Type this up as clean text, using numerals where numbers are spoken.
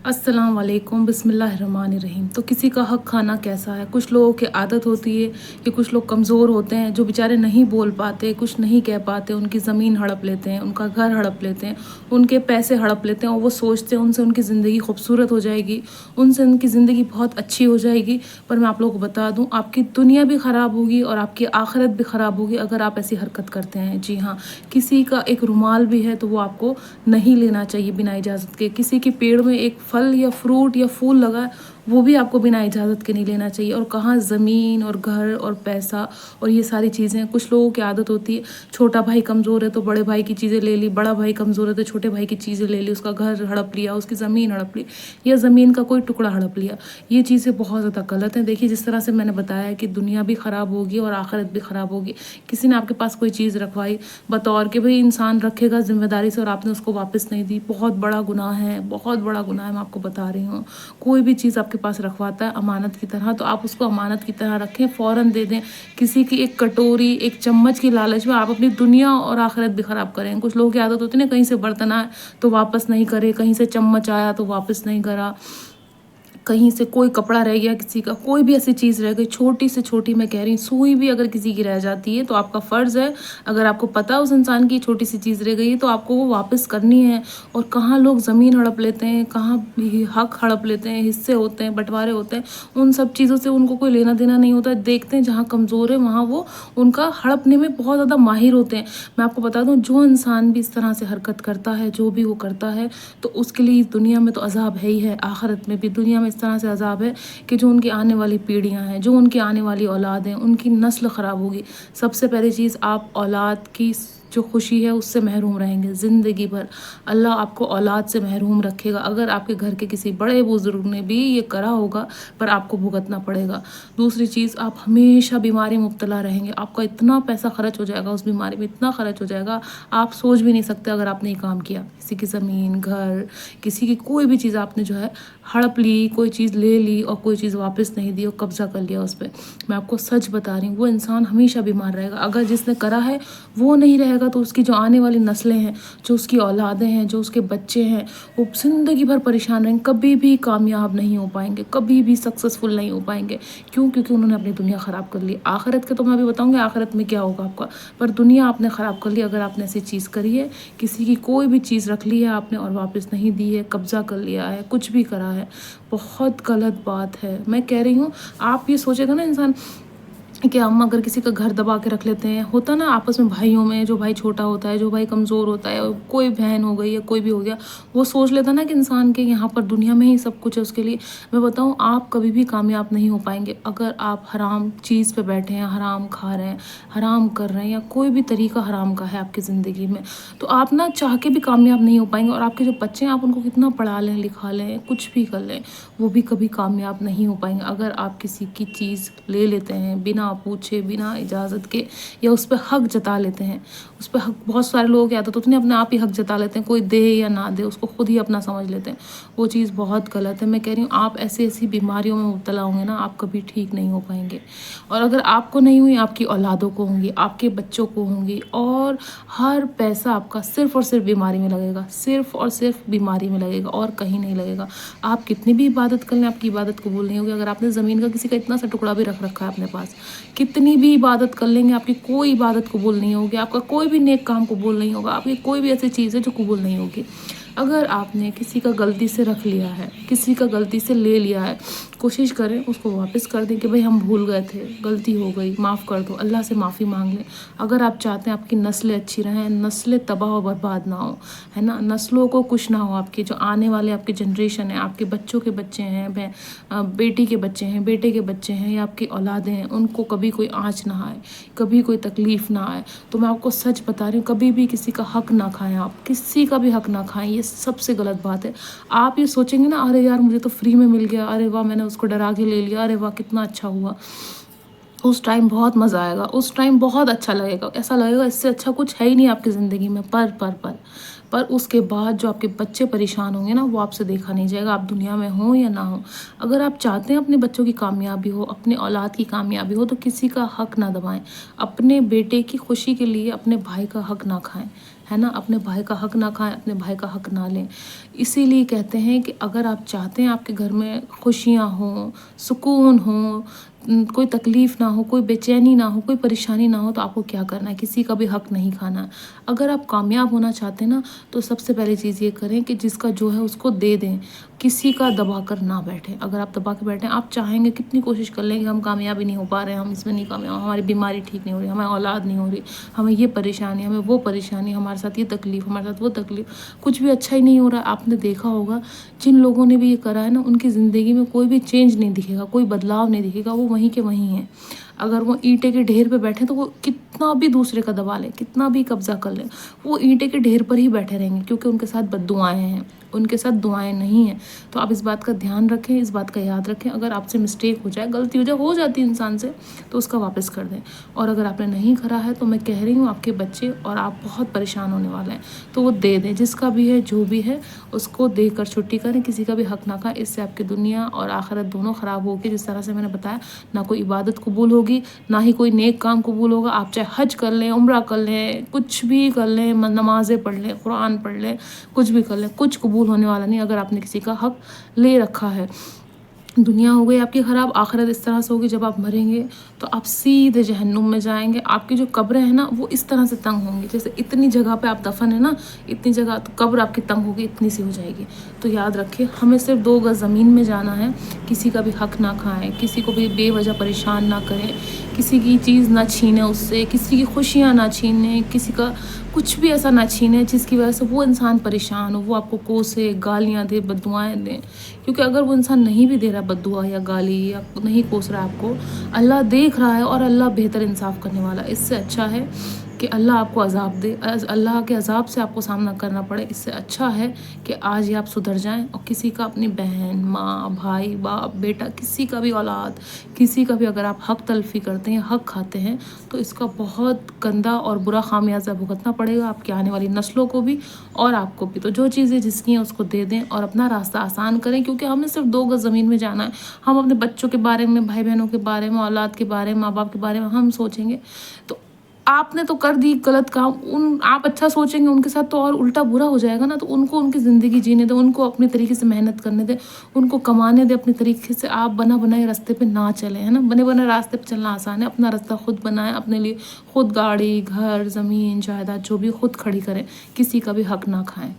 अस्सलाम वालेकुम बिस्मिल्लाहिर्रहमानिर्रहीम। तो किसी का हक़ खाना कैसा है? कुछ लोगों की आदत होती है कि कुछ लोग कमज़ोर होते हैं जो बेचारे नहीं बोल पाते, कुछ नहीं कह पाते, उनकी ज़मीन हड़प लेते हैं, उनका घर हड़प लेते हैं, उनके पैसे हड़प लेते हैं और वो सोचते हैं उनसे उनकी ज़िंदगी खूबसूरत हो जाएगी, उनसे उनकी ज़िंदगी बहुत अच्छी हो जाएगी। पर मैं आप लोगों को बता दूँ, आपकी दुनिया भी ख़राब होगी और आपकी आखिरत भी ख़राब होगी अगर आप ऐसी हरकत करते हैं। जी हाँ, किसी का एक रुमाल भी है तो वो आपको नहीं लेना चाहिए बिना इजाज़त के। किसी के पेड़ में एक फल या फ्रूट या फूल लगा है वो भी आपको बिना इजाज़त के नहीं लेना चाहिए। और कहाँ ज़मीन और घर और पैसा और ये सारी चीज़ें, कुछ लोगों की आदत होती है, छोटा भाई कमज़ोर है तो बड़े भाई की चीज़ें ले ली, बड़ा भाई कमज़ोर है तो छोटे भाई की चीज़ें ले ली, उसका घर हड़प लिया, उसकी ज़मीन हड़प ली या ज़मीन का कोई टुकड़ा हड़प लिया। ये चीज़ें बहुत ज़्यादा गलत हैं। देखिए, जिस तरह से मैंने बताया कि दुनिया भी ख़राब होगी और आखिरत भी ख़राब होगी। किसी ने आपके पास कोई चीज़ रखवाई बतौर कि भाई इंसान रखेगा ज़िम्मेदारी से और आपने उसको वापस नहीं दी, बहुत बड़ा गुनाह है, बहुत बड़ा गुनाह है। मैं आपको बता रही हूँ, कोई भी चीज़ आपके पास रखवाता है अमानत की तरह तो आप उसको अमानत की तरह रखें, फ़ौरन दे दें। किसी की एक कटोरी, एक चम्मच की लालच में आप अपनी दुनिया और आखिरत भी ख़राब करें। कुछ लोगों की आदत होती है ना, कहीं से बर्तन आए तो वापस नहीं करे, कहीं से चम्मच आया तो वापस नहीं करा, कहीं से कोई कपड़ा रह गया, किसी का कोई भी ऐसी चीज़ रह गई, छोटी से छोटी, मैं कह रही हूँ सुई भी अगर किसी की रह जाती है तो आपका फ़र्ज़ है, अगर आपको पता है उस इंसान की छोटी सी चीज़ रह गई है तो आपको वो वापस करनी है। और कहाँ लोग ज़मीन हड़प लेते हैं, कहाँ भी हक हड़प लेते हैं, हिस्से होते हैं, बंटवारे होते हैं, उन सब चीज़ों से उनको कोई लेना देना नहीं होता है। देखते हैं जहाँ कमज़ोर है वहाँ वो उनका हड़पने में बहुत ज़्यादा माहिर होते हैं। मैं आपको बता दूँ, जो इंसान भी इस तरह से हरकत करता है, जो भी वो करता है, तो उसके लिए इस दुनिया में तो अज़ाब है ही है, आखिरत में भी दुनिया में इस तरह से अज़ाब है कि जो उनकी आने वाली पीढ़ियां हैं, जो उनकी आने वाली औलाद हैं, उनकी नस्ल ख़राब होगी। सबसे पहली चीज़, आप औलाद की जो खुशी है उससे महरूम रहेंगे ज़िंदगी भर। अल्लाह आपको औलाद से महरूम रखेगा अगर आपके घर के किसी बड़े बुज़ुर्ग ने भी ये करा होगा, पर आपको भुगतना पड़ेगा। दूसरी चीज़, आप हमेशा बीमारी में मुब्तला रहेंगे, आपका इतना पैसा खर्च हो जाएगा उस बीमारी में, इतना खर्च हो जाएगा आप सोच भी नहीं सकते अगर आपने ये काम किया। किसी की ज़मीन, घर, किसी की कोई भी चीज़ आपने जो है हड़प ली, कोई चीज़ ले ली और कोई चीज़ वापस नहीं दी और कब्ज़ा कर लिया उस पर, मैं आपको सच बता रही हूँ, वो इंसान हमेशा बीमार रहेगा। अगर जिसने करा है वो नहीं रहेगा तो उसकी जो आने वाली नस्लें हैं, जो उसकी औलादें हैं, जो उसके बच्चे हैं, वो ज़िंदगी भर परेशान रहेंगे, कभी भी कामयाब नहीं हो पाएंगे, कभी भी सक्सेसफुल नहीं हो पाएंगे। क्यों? क्योंकि उन्होंने अपनी दुनिया ख़राब कर ली। आखिरत का तो मैं अभी बताऊँगी आखिरत में क्या होगा आपका, पर दुनिया आपने ख़राब कर ली अगर आपने ऐसी चीज़ करी है। किसी की कोई भी चीज़ रख ली है आपने और वापस नहीं दी है, कब्ज़ा कर लिया है, कुछ भी करा है, बहुत गलत बात है। मैं कह रही हूँ, आप ये सोचेगा ना इंसान कि हम अगर किसी का घर दबा के रख लेते हैं, होता ना आपस में भाइयों में, जो भाई छोटा होता है, जो भाई कमज़ोर होता है, कोई बहन हो गई या कोई भी हो गया, वो सोच लेता ना कि इंसान के यहाँ पर दुनिया में ही सब कुछ है उसके लिए। मैं बताऊँ, आप कभी भी कामयाब नहीं हो पाएंगे अगर आप हराम चीज़ पे बैठे हैं, हराम खा रहे हैं, हराम कर रहे हैं या कोई भी तरीका हराम का है आपकी ज़िंदगी में, तो आप ना चाह के भी कामयाब नहीं हो पाएंगे। और आपके जो बच्चे हैं, आप उनको कितना पढ़ा लें, लिखा लें, कुछ भी कर लें, वो भी कभी कामयाब नहीं हो पाएंगे अगर आप किसी की चीज़ ले लेते हैं बिना पूछे, बिना इजाज़त के, या उस पर हक जता लेते हैं। उस पर हक, बहुत सारे लोगों की आदत होती है अपने आप ही हक जता लेते हैं, कोई दे या ना दे उसको खुद ही अपना समझ लेते हैं। वो चीज़ बहुत गलत है। मैं कह रही हूँ, आप ऐसी ऐसी बीमारियों में मुब्तला होंगे ना, आप कभी ठीक नहीं हो पाएंगे। और अगर आपको नहीं हुई, आपकी औलादों को होंगी, आपके बच्चों को होंगी, और हर पैसा आपका सिर्फ़ और सिर्फ बीमारी में लगेगा, सिर्फ़ और सिर्फ बीमारी में लगेगा और कहीं नहीं लगेगा। आप कितनी भी इबादत कर लें, आपकी इबादत कबूल नहीं होगी। अगर आपने ज़मीन का किसी का इतना सा टुकड़ा भी रख रखा है अपने पास, कितनी भी इबादत कर लेंगे, आपकी कोई इबादत कबूल नहीं होगी, आपका कोई भी नेक काम कबूल नहीं होगा, आपकी कोई भी ऐसी चीज़ है जो कबूल नहीं होगी। अगर आपने किसी का गलती से रख लिया है, किसी का गलती से ले लिया है, कोशिश करें उसको वापस कर दें कि भाई हम भूल गए थे, गलती हो गई, माफ़ कर दो, अल्लाह से माफ़ी मांग लें। अगर आप चाहते हैं आपकी नस्लें अच्छी रहें, नस्लें तबाह और बर्बाद ना हो, है ना, नस्लों को कुछ ना हो, आपके जो आने वाले आपके जनरेशन है, आपके बच्चों के बच्चे हैं, बेटी के बच्चे हैं, बेटे के बच्चे हैं, या आपकी औलादें हैं, उनको कभी कोई आँच ना आए, कभी कोई तकलीफ़ ना आए, तो मैं आपको सच बता रही हूँ, कभी भी किसी का हक ना खाएं, आप किसी का भी हक ना खाएं। ये सबसे गलत बात है। आप ये सोचेंगे ना, अरे यार मुझे तो फ्री में मिल गया, अरे वाह मैंने उसको डरा के ले लिया, अरे वाह कितना अच्छा हुआ, उस टाइम बहुत मज़ा आएगा, उस टाइम बहुत अच्छा लगेगा, ऐसा लगेगा इससे अच्छा कुछ है ही नहीं आपकी ज़िंदगी में। पर उसके बाद जो आपके बच्चे परेशान होंगे ना, वो आपसे देखा नहीं जाएगा, आप दुनिया में हो या ना हो। अगर आप चाहते हैं अपने बच्चों की कामयाबी हो, अपने औलाद की कामयाबी हो, तो किसी का हक ना दबाएं। अपने बेटे की खुशी के लिए अपने भाई का हक ना खाएं। ہے نا, اپنے بھائی کا حق نہ کھائیں, اپنے بھائی کا حق نہ لیں. اسی لیے کہتے ہیں کہ اگر آپ چاہتے ہیں آپ کے گھر میں خوشیاں ہوں, سکون ہوں, کوئی تکلیف نہ ہو, کوئی بے چینی نہ ہو, کوئی پریشانی نہ ہو, تو آپ کو کیا کرنا ہے, کسی کا بھی حق نہیں کھانا ہے. اگر آپ کامیاب ہونا چاہتے ہیں نا, تو سب سے پہلے چیز یہ کریں کہ جس کا جو ہے اس کو دے دیں, کسی کا دبا کر نہ بیٹھیں. اگر آپ دبا کے بیٹھیں, آپ چاہیں گے کتنی کوشش کر لیں کہ ہم کامیابی نہیں ہو پا رہے ہیں, ہم اس میں نہیں کامیاب, ہماری بیماری ٹھیک نہیں ہو رہی, ہمیں اولاد نہیں ہو رہی, ہمیں یہ پریشانی, ہمیں وہ پریشانی, ہمارے ساتھ یہ تکلیف, ہمارے ساتھ وہ تکلیف, کچھ بھی اچھا ہی نہیں ہو رہا. آپ نے دیکھا ہوگا جن لوگوں نے بھی یہ کرا ہے نا, ان کی زندگی میں کوئی بھی چینج نہیں دکھے گا, کوئی بدلاؤ نہیں دکھے گا, وہ وہیں کے وہیں ہیں. اگر وہ اینٹیں کے ڈھیر پہ بیٹھے تو وہ کتنا بھی دوسرے کا دبا لیں, کتنا بھی قبضہ کر لیں, وہ اینٹیں کے ڈھیر پر ہی بیٹھے رہیں گے, کیونکہ ان کے ساتھ بد دعائیں ہیں, ان کے ساتھ دعائیں نہیں ہیں. تو آپ اس بات کا دھیان رکھیں, اس بات کا یاد رکھیں. اگر آپ سے مسٹیک ہو جائے, غلطی ہو جاتی ہے انسان سے, تو اس کا واپس کر دیں. اور اگر آپ نے نہیں کرا ہے تو میں کہہ رہی ہوں آپ کے بچے اور آپ بہت پریشان ہونے والے ہیں, تو وہ دے دیں. جس کا بھی ہے, جو بھی ہے, اس کو دے کر چھٹی کریں. کسی کا بھی حق نہ کھائیں. اس سے آپ کی دنیا اور آخرت دونوں خراب ہوگی. جس طرح سے میں نے بتایا, نہ کوئی عبادت قبول ہوگی, نہ ہی کوئی نیک کام قبول ہوگا. آپ چاہے حج کر لیں, عمرہ کر لیں, کچھ بھی کر لیں, نمازیں پڑھ لیں, قرآن پڑھ لیں, کچھ بھی کر لیں, کچھ قبول ہونے والا نہیں اگر آپ نے کسی کا حق لے رکھا ہے. دنیا ہو گئی آپ کی خراب, آخرت اس طرح سے ہوگی جب آپ مریں گے تو آپ سیدھے جہنم میں جائیں گے. آپ کی جو قبریں ہیں نا, وہ اس طرح سے تنگ ہوں گی, جیسے اتنی جگہ پہ آپ دفن ہیں نا, اتنی جگہ تو قبر آپ کی تنگ ہوگی, اتنی سی ہو جائے گی. تو یاد رکھیں, ہمیں صرف 2 گز زمین میں جانا ہے. کسی کا بھی حق نہ کھائیں, کسی کو بھی بے وجہ پریشان نہ کریں, کسی کی چیز نہ چھینیں اس سے, کسی کی خوشیاں نہ چھینیں, کسی کا کچھ بھی ایسا نہ چھینیں جس کی وجہ سے وہ انسان پریشان ہو, وہ آپ کو کوسے, گالیاں دے, بد دعائیں دیں. کیونکہ اگر وہ انسان نہیں بھی دے رہا بد دعا یا گالی, یا نہیں کوس رہا آپ کو, اللہ دیکھ رہا ہے اور اللہ بہتر انصاف کرنے والا. اس سے اچھا ہے کہ اللہ آپ کو عذاب دے, اللہ کے عذاب سے آپ کو سامنا کرنا پڑے. اس سے اچھا ہے کہ آج ہی آپ سدھر جائیں. اور کسی کا, اپنی بہن, ماں, بھائی, باپ, بیٹا, کسی کا بھی اولاد, کسی کا بھی اگر آپ حق تلفی کرتے ہیں, حق کھاتے ہیں, تو اس کا بہت گندا اور برا خامیازہ بھگتنا پڑے گا آپ کی آنے والی نسلوں کو بھی اور آپ کو بھی. تو جو چیزیں جس کی ہیں اس کو دے دیں اور اپنا راستہ آسان کریں, کیونکہ ہمیں صرف 2 گز زمین میں جانا ہے. ہم اپنے بچوں کے بارے میں, بھائی بہنوں کے بارے میں, اولاد کے بارے میں, ماں باپ کے بارے میں ہم سوچیں گے تو آپ نے تو کر دی غلط کام, آپ اچھا سوچیں گے, ان کے ساتھ تو اور الٹا برا ہو جائے گا نا. تو ان کو ان کی زندگی جینے دیں, ان کو اپنے طریقے سے محنت کرنے دیں, ان کو کمانے دیں اپنے طریقے سے. آپ بنا بنائے راستے پہ نہ چلیں, ہے نا. بنے بنائے راستے پہ چلنا آسان ہے, اپنا راستہ خود بنائیں, اپنے لیے خود گاڑی, گھر, زمین, جائیداد جو بھی خود کھڑی کریں. کسی کا بھی حق نہ کھائیں.